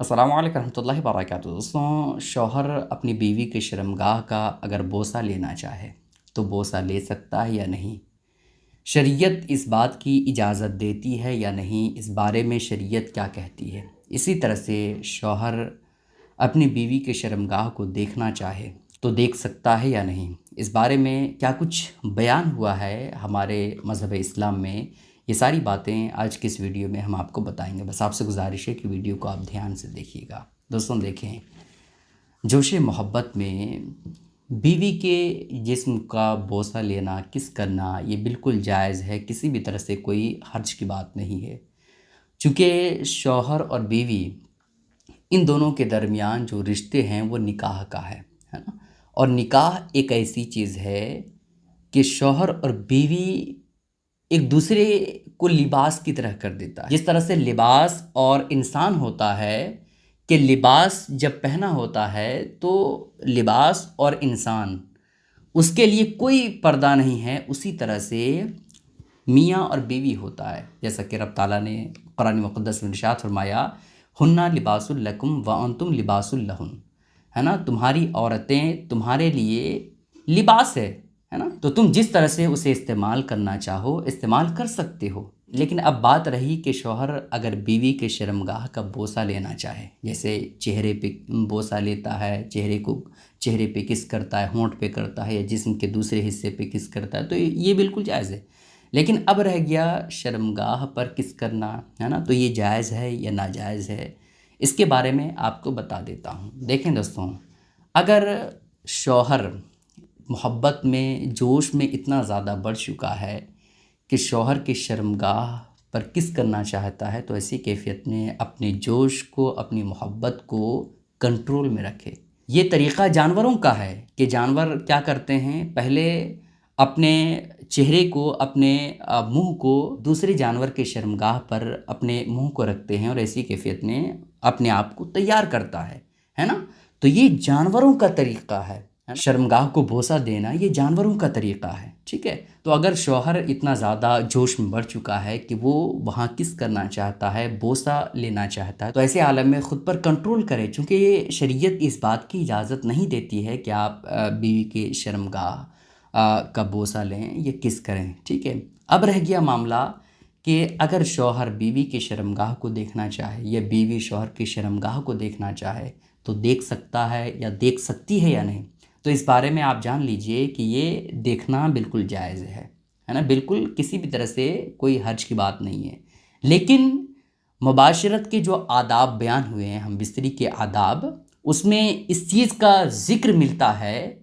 السلام علیکم ورحمۃ اللہ وبرکاتہ۔ دوستوں، شوہر اپنی بیوی کے شرمگاہ کا اگر بوسہ لینا چاہے تو بوسہ لے سکتا ہے یا نہیں؟ شریعت اس بات کی اجازت دیتی ہے یا نہیں؟ اس بارے میں شریعت کیا کہتی ہے؟ اسی طرح سے شوہر اپنی بیوی کے شرمگاہ کو دیکھنا چاہے تو دیکھ سکتا ہے یا نہیں؟ اس بارے میں کیا کچھ بیان ہوا ہے ہمارے مذہب اسلام میں؟ یہ ساری باتیں آج کی اس ویڈیو میں ہم آپ کو بتائیں گے۔ بس آپ سے گزارش ہے کہ ویڈیو کو آپ دھیان سے دیکھیے گا۔ دوستوں دیکھیں، جوش محبت میں بیوی کے جسم کا بوسہ لینا، کس کرنا، یہ بالکل جائز ہے، کسی بھی طرح سے کوئی حرج کی بات نہیں ہے۔ چونکہ شوہر اور بیوی ان دونوں کے درمیان جو رشتے ہیں وہ نکاح کا ہے نا، اور نکاح ایک ایسی چیز ہے کہ شوہر اور بیوی ایک دوسرے کو لباس کی طرح کر دیتا ہے۔ جس طرح سے لباس اور انسان ہوتا ہے کہ لباس جب پہنا ہوتا ہے تو لباس اور انسان اس کے لیے کوئی پردہ نہیں ہے، اسی طرح سے میاں اور بیوی ہوتا ہے۔ جیسا کہ رب تعالیٰ نے قرآن مقدس میں ارشاد فرمایا، ہنّا لباس لکم وانتم لباس لہن، ہے نا، تمہاری عورتیں تمہارے لیے لباس ہے نا، تو تم جس طرح سے اسے استعمال کرنا چاہو استعمال کر سکتے ہو۔ لیکن اب بات رہی کہ شوہر اگر بیوی کے شرمگاہ کا بوسہ لینا چاہے، جیسے چہرے پہ بوسہ لیتا ہے، چہرے پہ کس کرتا ہے، ہونٹ پہ کرتا ہے، یا جسم کے دوسرے حصے پہ کس کرتا ہے، تو یہ بالکل جائز ہے۔ لیکن اب رہ گیا شرمگاہ پر کس کرنا، ہے نا، تو یہ جائز ہے یا ناجائز ہے، اس کے بارے میں آپ کو بتا دیتا ہوں۔ دیکھیں دوستوں، اگر شوہر محبت میں، جوش میں اتنا زیادہ بڑھ چکا ہے کہ شوہر کی شرمگاہ پر کس کرنا چاہتا ہے، تو ایسی کیفیت میں اپنے جوش کو، اپنی محبت کو کنٹرول میں رکھے۔ یہ طریقہ جانوروں کا ہے کہ جانور کیا کرتے ہیں، پہلے اپنے چہرے کو، اپنے منہ کو دوسرے جانور کے شرمگاہ پر اپنے منہ کو رکھتے ہیں اور ایسی کیفیت میں اپنے آپ کو تیار کرتا ہے نا، تو یہ جانوروں کا طریقہ ہے۔ شرمگاہ کو بوسہ دینا یہ جانوروں کا طریقہ ہے، ٹھیک ہے۔ تو اگر شوہر اتنا زیادہ جوش میں بڑھ چکا ہے کہ وہ وہاں کس کرنا چاہتا ہے، بوسہ لینا چاہتا ہے، تو ایسے عالم میں خود پر کنٹرول کرے، چونکہ یہ شریعت اس بات کی اجازت نہیں دیتی ہے کہ آپ بیوی کے شرمگاہ کا بوسہ لیں یا کس کریں، ٹھیک ہے۔ اب رہ گیا معاملہ کہ اگر شوہر بیوی کے شرمگاہ کو دیکھنا چاہے یا بیوی شوہر کے شرمگاہ کو دیکھنا چاہے تو دیکھ سکتا ہے یا دیکھ سکتی ہے یا نہیں؟ تو اس بارے میں آپ جان لیجئے کہ یہ دیکھنا بالکل جائز ہے نا، بالکل کسی بھی طرح سے کوئی حرج کی بات نہیں ہے۔ لیکن مباشرت کے جو آداب بیان ہوئے ہیں، ہم بستری کے آداب، اس میں اس چیز کا ذکر ملتا ہے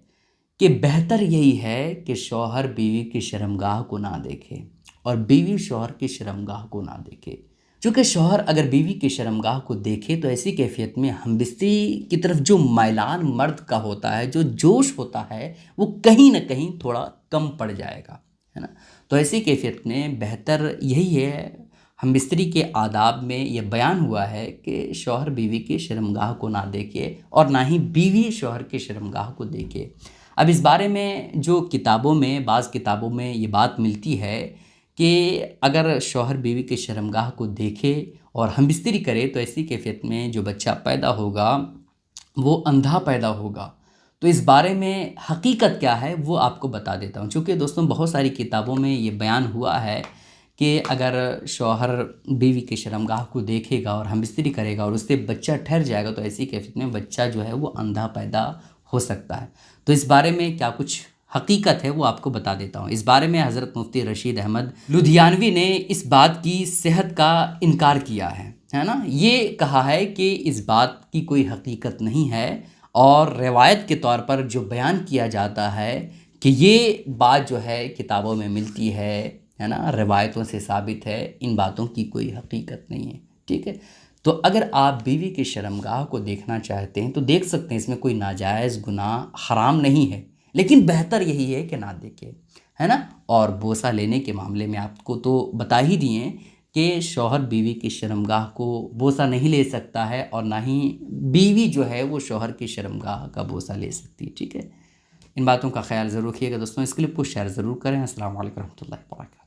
کہ بہتر یہی ہے کہ شوہر بیوی کی شرمگاہ کو نہ دیکھے اور بیوی شوہر کی شرمگاہ کو نہ دیکھے۔ چونکہ شوہر اگر بیوی کی شرمگاہ کو دیکھے تو ایسی کیفیت میں ہم بستری کی طرف جو میلان مرد کا ہوتا ہے، جو جوش ہوتا ہے، وہ کہیں نہ کہیں تھوڑا کم پڑ جائے گا، ہے نا۔ تو ایسی کیفیت میں بہتر یہی ہے، ہم بستری کے آداب میں یہ بیان ہوا ہے کہ شوہر بیوی کی شرمگاہ کو نہ دیکھے اور نہ ہی بیوی شوہر کی شرمگاہ کو دیکھے۔ اب اس بارے میں جو کتابوں میں، بعض کتابوں میں یہ بات ملتی ہے کہ اگر شوہر بیوی کے شرمگاہ کو دیکھے اور ہم بستری کرے تو ایسی کیفیت میں جو بچہ پیدا ہوگا وہ اندھا پیدا ہوگا۔ تو اس بارے میں حقیقت کیا ہے وہ آپ کو بتا دیتا ہوں، چونکہ دوستوں بہت ساری کتابوں میں یہ بیان ہوا ہے کہ اگر شوہر بیوی کے شرمگاہ کو دیکھے گا اور ہم بستری کرے گا اور اس سے بچہ ٹھہر جائے گا تو ایسی کیفیت میں بچہ جو ہے وہ اندھا پیدا ہو سکتا ہے۔ تو اس بارے میں کیا کچھ حقیقت ہے وہ آپ کو بتا دیتا ہوں۔ اس بارے میں حضرت مفتی رشید احمد لدھیانوی نے اس بات کی صحت کا انکار کیا ہے نا، یہ کہا ہے کہ اس بات کی کوئی حقیقت نہیں ہے، اور روایت کے طور پر جو بیان کیا جاتا ہے کہ یہ بات جو ہے کتابوں میں ملتی ہے نا، روایتوں سے ثابت ہے، ان باتوں کی کوئی حقیقت نہیں ہے، ٹھیک ہے۔ تو اگر آپ بیوی کے شرمگاہ کو دیکھنا چاہتے ہیں تو دیکھ سکتے ہیں، اس میں کوئی ناجائز گناہ حرام نہیں ہے، لیکن بہتر یہی ہے کہ نہ دیکھے، ہے نا۔ اور بوسہ لینے کے معاملے میں آپ کو تو بتا ہی دیے کہ شوہر بیوی کی شرمگاہ کو بوسہ نہیں لے سکتا ہے اور نہ ہی بیوی جو ہے وہ شوہر کی شرمگاہ کا بوسہ لے سکتی ہے، ٹھیک ہے۔ ان باتوں کا خیال ضرور رکھیے گا دوستوں، اس کلپ کو شیئر ضرور کریں۔ السلام علیکم ورحمۃ اللہ وبرکاتہ۔